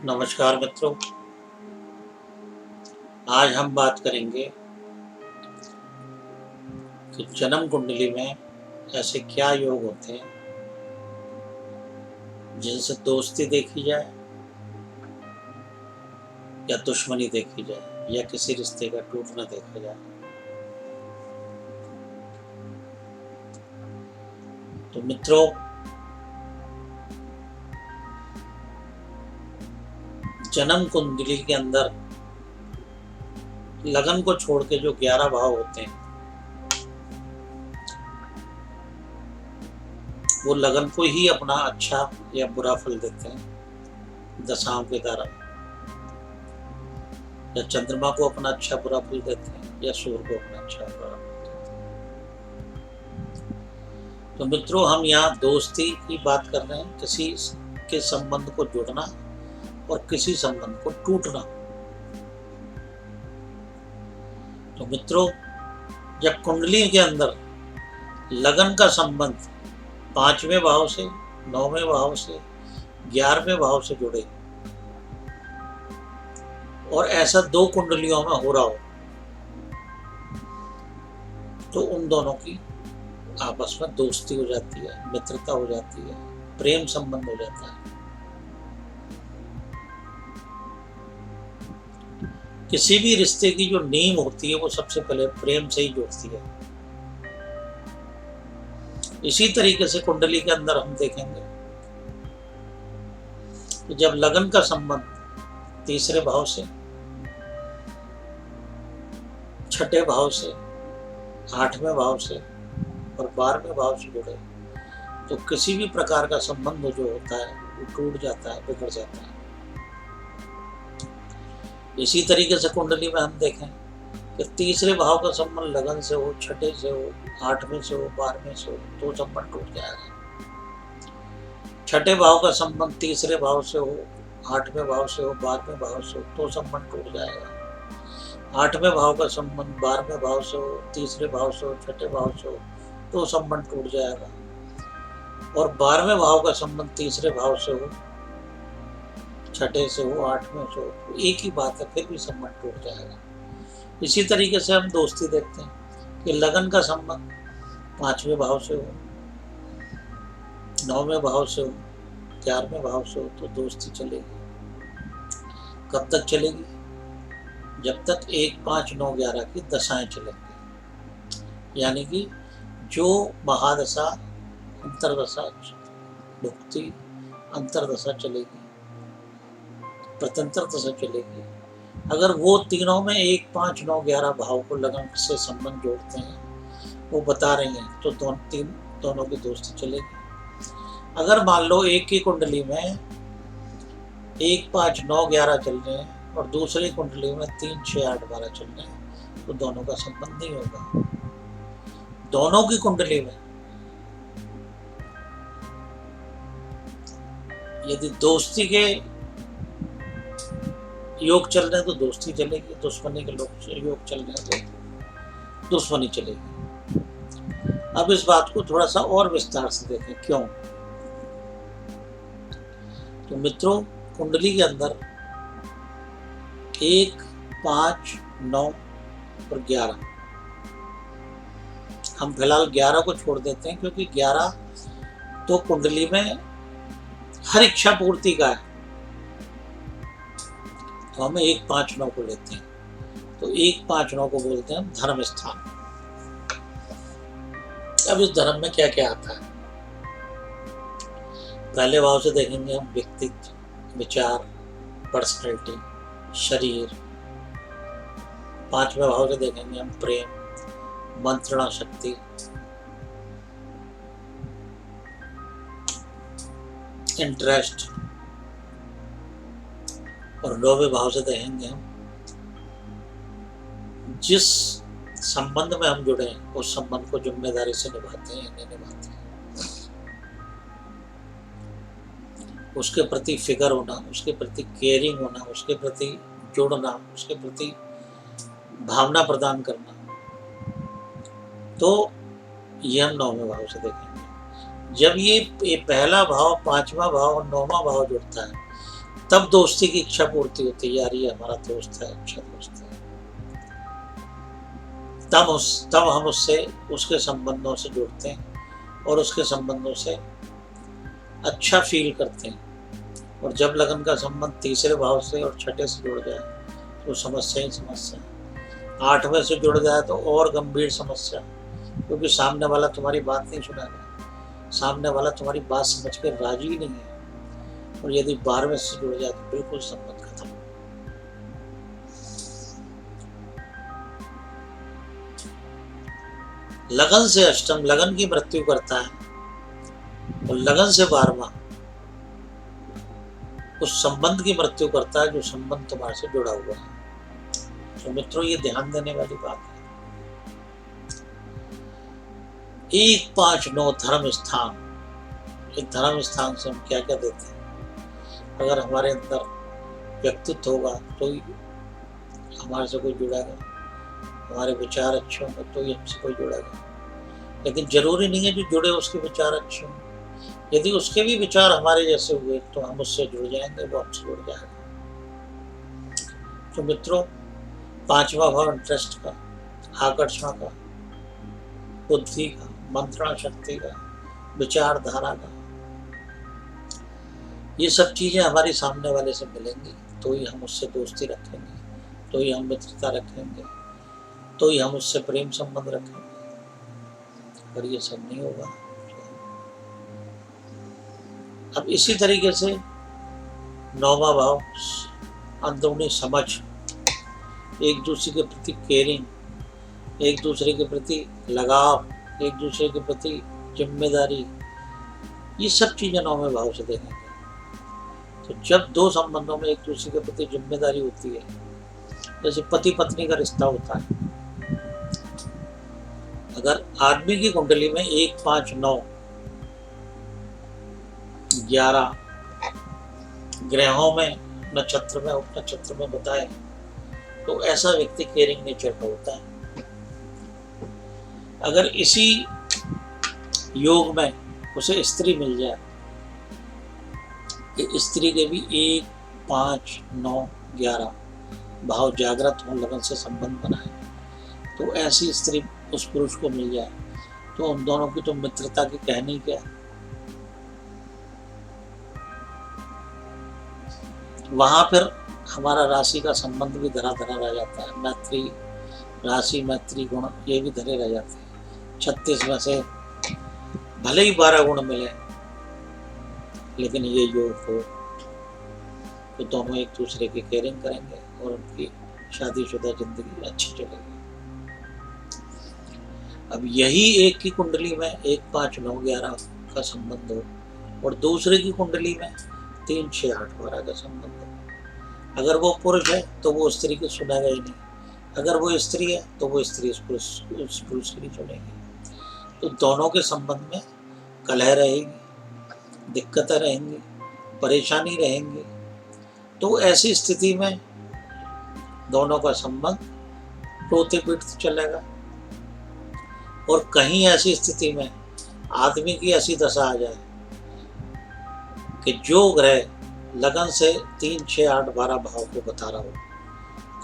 नमस्कार मित्रों, आज हम बात करेंगे कि जन्म कुंडली में ऐसे क्या योग होते हैं जिनसे दोस्ती देखी जाए या दुश्मनी देखी जाए या किसी रिश्ते का टूटना देखा जाए। तो मित्रों, जन्म कुंडली के अंदर लगन को छोड़ के जो 11 भाव होते हैं, वो लगन को ही अपना अच्छा या बुरा फल देते हैं दशाओं के द्वारा, या चंद्रमा को अपना अच्छा बुरा फल देते हैं या सूर्य को अपना अच्छा बुरा फल देते हैं। तो मित्रों, हम यहाँ दोस्ती की बात कर रहे हैं, किसी के संबंध को जुड़ना और किसी संबंध को टूटना। तो मित्रों, जब कुंडली के अंदर लगन का संबंध 5वें भाव से, 9वें भाव से, 11वें भाव से जुड़े और ऐसा 2 कुंडलियों में हो रहा हो, तो उन दोनों की आपस में दोस्ती हो जाती है, मित्रता हो जाती है, प्रेम संबंध हो जाता है। किसी भी रिश्ते की जो नींव होती है वो सबसे पहले प्रेम से ही जुड़ती है। इसी तरीके से कुंडली के अंदर हम देखेंगे कि जब लगन का संबंध 3रे भाव से, 6ठे भाव से, 8वें भाव से और 12वें भाव से जुड़े, तो किसी भी प्रकार का संबंध जो होता है वो टूट जाता है, बिगड़ जाता है। इसी तरीके से कुंडली में हम देखें कि 3रे भाव का संबंध लगन से हो, 6ठे से हो, 8वें से हो, 12वें से हो, तो संबंध टूट जाएगा। 6ठे भाव का संबंध 3रे भाव से हो, 8वें भाव से हो, 12वें भाव से हो, तो संबंध टूट जाएगा। 8वें भाव का संबंध 12वें भाव से हो, 3रे भाव से हो, 6ठे भाव से हो, तो संबंध टूट जाएगा। और 12वें भाव का संबंध 3रे भाव से हो, 6ठे से हो, 8वें से हो, तो एक ही बात है, फिर भी संबंध टूट जाएगा। इसी तरीके से हम दोस्ती देखते हैं कि लगन का संबंध 5वें भाव से हो, 9वें भाव से हो, 11वें भाव से हो, तो दोस्ती चलेगी। कब तक चलेगी? जब तक 1, 5, 9, 11 की दशाएं चलेंगी, यानी कि जो महादशा, अंतरदशा, भुक्ति, अंतरदशा चलेगी, प्रत्यंतर दशा चलेगी। अगर वो तीनों में 1, 5, 9, 11 भाव को लगन से संबंध जोड़ते हैं, वो बता रही हैं, तो दोनों की दोस्ती चलेगी। अगर मान लो एक की कुंडली में 1, 5, 9, 11 चल रहे हैं और दूसरी कुंडली में 3, 6, 8, 12 चल रहे हैं, तो दोनों का संबंध नहीं होगा। दोनों की कुंडली में यदि दोस्ती के योग चल रहे हैं तो दोस्ती चलेगी, दुश्मनी के योग चल रहे हैं तो दुश्मनी चलेगी। अब इस बात को थोड़ा सा और विस्तार से देखें, क्यों? तो मित्रों, कुंडली के अंदर 1, 5, 9 और 11, हम फिलहाल 11 को छोड़ देते हैं क्योंकि 11 तो कुंडली में हर इच्छा पूर्ति का है, तो हम 1, 5, 9 को लेते हैं। तो 1, 5, 9 को बोलते हैं धर्म स्थान। अब इस धर्म में क्या क्या आता है? पहले भाव से देखेंगे हम व्यक्तित्व, विचार, पर्सनैलिटी, शरीर। 5वें भाव से देखेंगे हम प्रेम, मंत्रणा शक्ति, इंटरेस्ट। और 9वें भाव से देखेंगे हम जिस संबंध में हम जुड़े हैं उस संबंध को जिम्मेदारी से निभाते हैं या नहीं निभाते हैं, उसके प्रति फिक्र होना, उसके प्रति केयरिंग होना, उसके प्रति जुड़ना, उसके प्रति भावना प्रदान करना। तो ये हम 9वें भाव से देखेंगे। जब ये पहला भाव, 5वां भाव और 9वां भाव जुड़ता है, तब दोस्ती की इच्छा पूर्ति होती है, यार ये हमारा दोस्त है, अच्छा दोस्त है। तब हम उससे उसके संबंधों से जुड़ते हैं और उसके संबंधों से अच्छा फील करते हैं। और जब लगन का संबंध तीसरे भाव से और छठे से जुड़ जाए तो समस्या ही समस्या, आठवें से जुड़ जाए तो और गंभीर समस्या, क्योंकि सामने वाला तुम्हारी बात नहीं सुनेगा, सामने वाला तुम्हारी बात समझ के राजी ही नहीं है। और यदि 12वें से जुड़ जाए तो बिल्कुल संबंध खत्म। लगन से अष्टम लगन की मृत्यु करता है और लगन से 12वां उस संबंध की मृत्यु करता है जो संबंध तुम्हारे से जुड़ा हुआ है। तो मित्रों, ये ध्यान देने वाली बात है। 1, 5, 9 धर्म स्थान। एक धर्म स्थान से हम क्या क्या देते हैं? अगर हमारे अंदर व्यक्तित्व होगा तो ही हमारे से कोई जुड़ेगा, हमारे विचार अच्छे होंगे तो ही हमसे कोई जुड़ेगा। लेकिन जरूरी नहीं है जो जुड़े उसके विचार अच्छे हों। यदि उसके भी विचार हमारे जैसे हुए तो हम उससे जुड़ जाएंगे, वो हमसे जुड़ जाएगा। तो मित्रों, 5वां भाव इंटरेस्ट का, आकर्षण का, बुद्धि का, मंत्रणा शक्ति का, विचारधारा का, ये सब चीजें हमारी सामने वाले से मिलेंगी तो ही हम उससे दोस्ती रखेंगे, तो ही हम मित्रता रखेंगे, तो ही हम उससे प्रेम संबंध रखेंगे। अगर ये सब नहीं होगा अब इसी तरीके से 9वां भाव अंदरूनी समझ, एक दूसरे के प्रति केयरिंग, एक दूसरे के प्रति लगाव, एक दूसरे के प्रति जिम्मेदारी, ये सब चीजें 9वें भाव से देखेंगे। तो जब दो संबंधों में एक दूसरे के प्रति जिम्मेदारी होती है, जैसे पति पत्नी का रिश्ता होता है, अगर आदमी की कुंडली में 1, 5, 9, 11 ग्रहों में नक्षत्र में उपनक्षत्र में बताए तो ऐसा व्यक्ति केयरिंग नेचर का होता है। अगर इसी योग में उसे स्त्री मिल जाए कि स्त्री के भी 1, 5, 9, 11 भाव जागृत हो, लगन से संबंध बनाए, तो ऐसी स्त्री उस पुरुष को मिल जाए तो उन दोनों की तो मित्रता की कहनी क्या। वहां फिर हमारा राशि का संबंध भी धरा धरा रह जाता है। मैत्री राशि, मैत्री गुण, ये भी धरे रह जाते हैं। 36 में से भले ही 12 गुण मिले, लेकिन ये योग हो तो दोनों एक दूसरे की केयरिंग करेंगे और उनकी शादीशुदा जिंदगी अच्छी चलेगी। अब यही एक की कुंडली में 1, 5, 9, 11 का संबंध हो और दूसरे की कुंडली में 3, 6, 8, 12 का संबंध हो, अगर वो पुरुष है तो वो स्त्री को सुनेगा ही नहीं, अगर वो स्त्री है तो वो स्त्री उस पुरुष की नहीं सुनेगी। तो दोनों के संबंध में कलह रहेगी, दिक्कतें रहेंगी, परेशानी रहेंगी। तो ऐसी स्थिति में दोनों का संबंध रोते पीटते चलेगा। और कहीं ऐसी स्थिति में आदमी की ऐसी दशा आ जाए कि जो ग्रह लगन से 3, 6, 8, 12 भाव को बता रहा हो,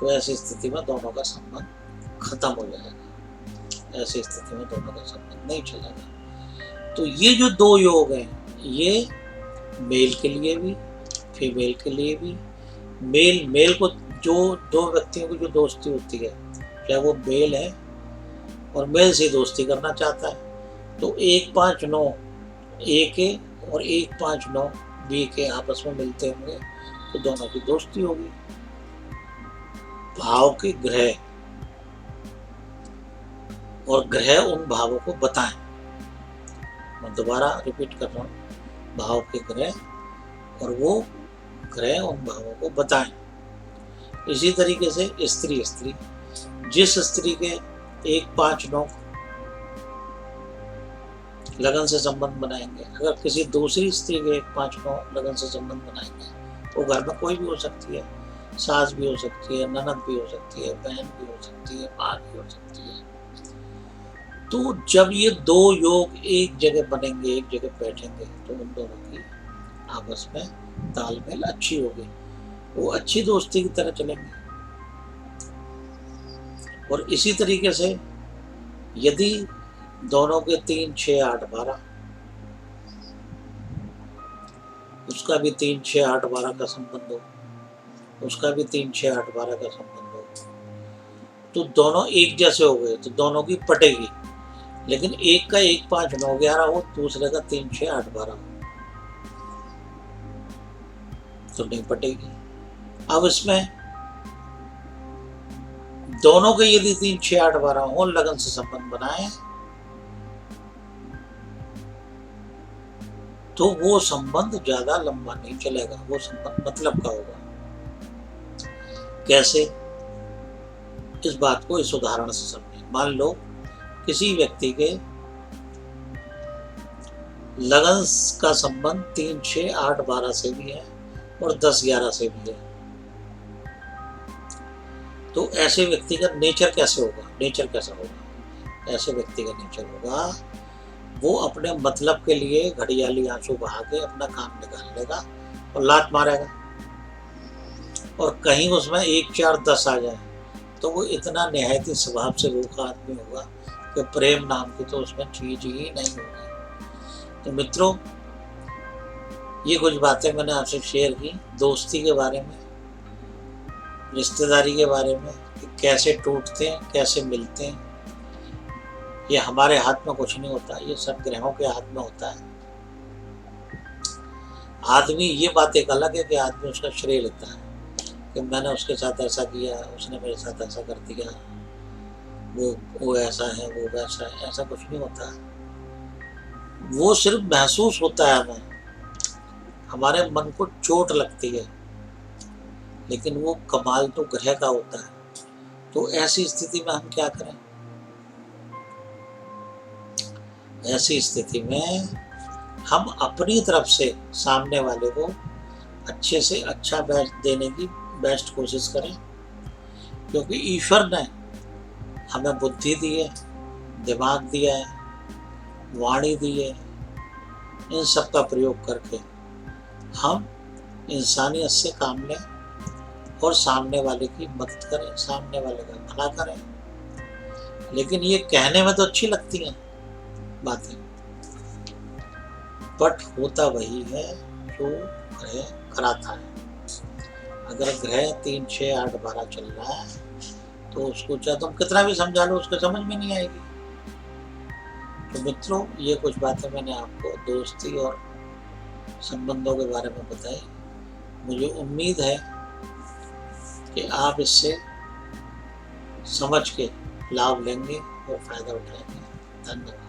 तो ऐसी स्थिति में दोनों का संबंध खत्म हो जाएगा। ऐसी स्थिति में दोनों का संबंध नहीं चलेगा। तो ये जो 2 योग हैं, ये मेल के लिए भी, फीमेल के लिए भी। मेल को, जो 2 व्यक्तियों की जो दोस्ती होती है, चाहे वो मेल है और मेल से दोस्ती करना चाहता है, तो 1, 5, 9 ए के और 1, 5, 9 बी के आपस में मिलते होंगे तो दोनों की दोस्ती होगी। भाव के ग्रह और ग्रह उन भावों को बताएं। मैं दोबारा रिपीट कर रहा हूं, भाव के ग्रह और वो ग्रह उन भावों को बताएं। इसी तरीके से स्त्री, जिस स्त्री के 1, 5, 9 लगन से संबंध बनाएंगे, अगर किसी दूसरी स्त्री के 1, 5, 9 लगन से संबंध बनाएंगे, वो घर में कोई भी हो सकती है, सास भी हो सकती है, ननद भी हो सकती है, बहन भी हो सकती है, माँ भी हो सकती है। तो जब ये 2 योग एक जगह बनेंगे, एक जगह बैठेंगे, तो उन दोनों की आपस में तालमेल अच्छी होगी, वो अच्छी दोस्ती की तरह चलेंगे। और इसी तरीके से यदि दोनों के 3, 6, 8, 12, उसका भी 3, 6, 8, 12 का संबंध हो, उसका भी 3, 6, 8, 12 का संबंध हो, तो दोनों एक जैसे हो गए तो दोनों की पटेगी। लेकिन एक का 1, 5, 9, 11 हो, दूसरे का 3, 6, 8, 12 हो तो नहीं पटेगी। अब इसमें दोनों के यदि 3, 6, 8, 12 हो, लगन से संबंध बनाए तो वो संबंध ज्यादा लंबा नहीं चलेगा, वो संबंध मतलब का होगा। कैसे? इस बात को इस उदाहरण से समझें। मान लो किसी व्यक्ति के लगन का संबंध 3, 6, 8, 12 से भी है और 10, 11 से भी है, तो ऐसे व्यक्ति का नेचर कैसे होगा? नेचर कैसा होगा? ऐसे व्यक्ति का नेचर होगा, वो अपने मतलब के लिए घड़ियाली आंसू बहा के अपना काम निकाल लेगा और लात मारेगा। और कहीं उसमें 1, 4, 10 आ जाए तो वो इतना निहायती स्वभाव से रूखा आदमी होगा कि प्रेम नाम की तो उसमें चीज ही नहीं होगी। तो मित्रों, ये कुछ बातें मैंने आपसे शेयर की दोस्ती के बारे में, रिश्तेदारी के बारे में, कि कैसे टूटते हैं, कैसे मिलते हैं। ये हमारे हाथ में कुछ नहीं होता, ये सब ग्रहों के हाथ में होता है। आदमी, ये बात एक अलग है कि आदमी उसका श्रेय लेता है कि मैंने उसके साथ ऐसा किया, उसने मेरे साथ ऐसा कर दिया, वो ऐसा है, वो वैसा है, ऐसा कुछ नहीं होता। वो सिर्फ महसूस होता है, हमें, हमारे मन को चोट लगती है, लेकिन वो कमाल तो ग्रह का होता है। तो ऐसी स्थिति में हम क्या करें? ऐसी स्थिति में हम अपनी तरफ से सामने वाले को अच्छे से अच्छा बेस्ट देने की बेस्ट कोशिश करें, क्योंकि ईश्वर ने हमें बुद्धि दी है, दिमाग दिया है, वाणी दी है। इन सब का प्रयोग करके हम इंसानियत से काम लें और सामने वाले की मदद करें, सामने वाले का भला करें। लेकिन ये कहने में तो अच्छी लगती हैं बातें, बट होता वही है जो ग्रह कराता है। अगर ग्रह 3, 6, 8, 12 चल रहा है तो उसको चाहे तुम कितना भी समझा लो, उसको समझ में नहीं आएगी। तो मित्रों, ये कुछ बातें मैंने आपको दोस्ती और संबंधों के बारे में बताई। मुझे उम्मीद है कि आप इससे समझ के लाभ लेंगे और फायदा उठाएंगे। धन्यवाद।